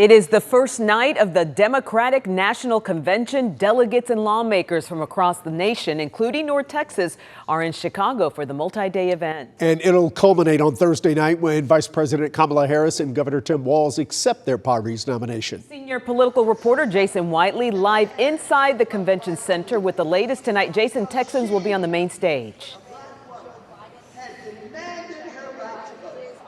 It is the first night of the Democratic National Convention. Delegates and lawmakers from across the nation, including North Texas, are in Chicago for the multi-day event. And it'll culminate on Thursday night when Vice President Kamala Harris and Governor Tim Walz accept their party's nomination. Senior political reporter Jason Whiteley live inside the convention center with the latest tonight. Jason, Texans will be on the main stage.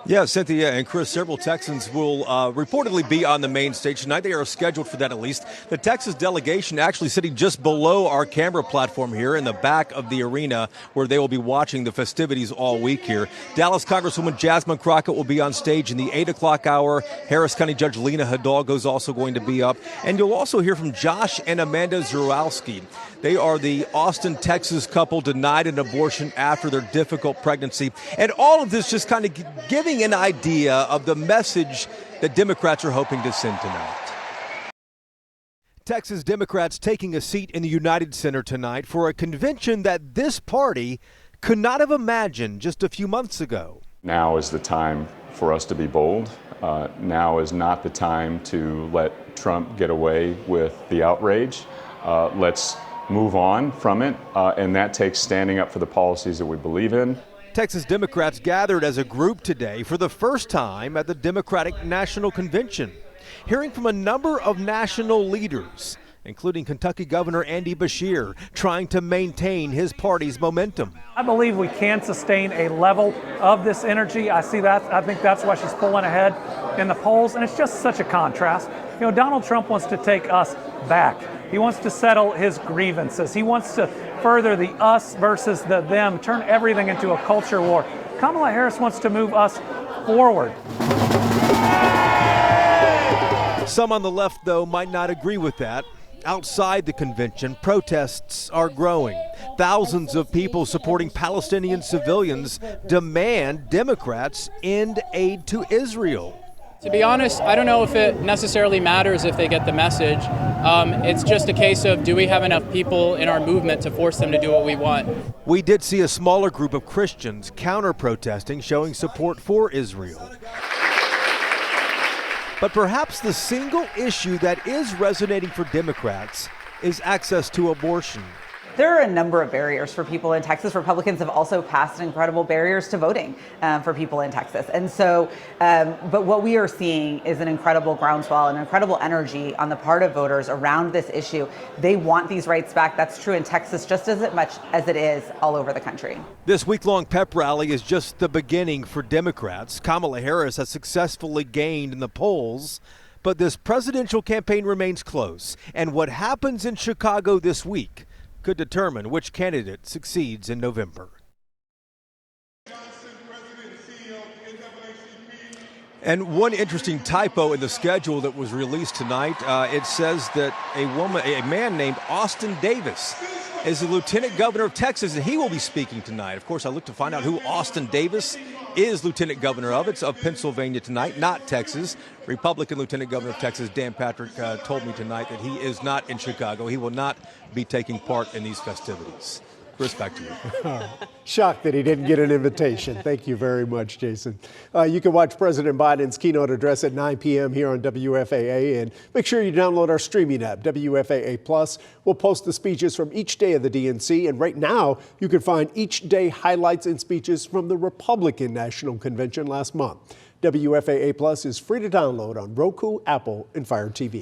Yeah, Cynthia and Chris, several Texans will reportedly be on the main stage tonight. They are scheduled for that at least. The Texas delegation actually sitting just below our camera platform here in the back of the arena where they will be watching the festivities all week here. Dallas Congresswoman Jasmine Crockett will be on stage in the 8 o'clock hour. Harris County Judge Lena Hidalgo is also going to be up. And you'll also hear from Josh and Amanda Zurowski. They are the Austin, Texas couple denied an abortion after their difficult pregnancy. And all of this just kind of giving an idea of the message that Democrats are hoping to send tonight. Texas Democrats taking a seat in the United Center tonight for a convention that this party could not have imagined just a few months ago. Now is the time for us to be bold. Now is not the time to let Trump get away with the outrage. Let's move on from it, and that takes standing up for the policies that we believe in. Texas Democrats gathered as a group today for the first time at the Democratic National Convention, hearing from a number of national leaders, including Kentucky Governor Andy Beshear, trying to maintain his party's momentum. I believe we can sustain a level of this energy. I see that. I think that's why she's pulling ahead in the polls, and it's just such a contrast. You know, Donald Trump wants to take us back. He wants to settle his grievances. He wants to further the us versus the them, turn everything into a culture war. Kamala Harris wants to move us forward. Some on the left, though, might not agree with that. Outside the convention, protests are growing. Thousands of people supporting Palestinian civilians demand Democrats end aid to Israel. To be honest, I don't know if it necessarily matters if they get the message. It's just a case of, do we have enough people in our movement to force them to do what we want? We did see a smaller group of Christians counter-protesting, showing support for Israel. But perhaps the single issue that is resonating for Democrats is access to abortion. There are a number of barriers for people in Texas. Republicans have also passed incredible barriers to voting for people in Texas. And so, but what we are seeing is an incredible groundswell and incredible energy on the part of voters around this issue. They want these rights back. That's true in Texas just as much as it is all over the country. This week-long pep rally is just the beginning for Democrats. Kamala Harris has successfully gained in the polls, but this presidential campaign remains close. And what happens in Chicago this week could determine which candidate succeeds in November. And one interesting typo in the schedule that was released tonight, it says that a man named Austin Davis is the Lieutenant Governor of Texas, and he will be speaking tonight. Of course, I looked to find out who Austin Davis is Lieutenant Governor of. It's of Pennsylvania tonight, not Texas. Republican Lieutenant Governor of Texas, Dan Patrick, told me tonight that he is not in Chicago. He will not be taking part in these festivities. Chris, back to you. Shocked that he didn't get an invitation. Thank you very much, Jason. You can watch President Biden's keynote address at 9 p.m. here on WFAA, and make sure you download our streaming app, WFAA Plus. We'll post the speeches from each day of the DNC, and right now you can find each day highlights and speeches from the Republican National Convention last month. WFAA Plus is free to download on Roku, Apple, and Fire TV.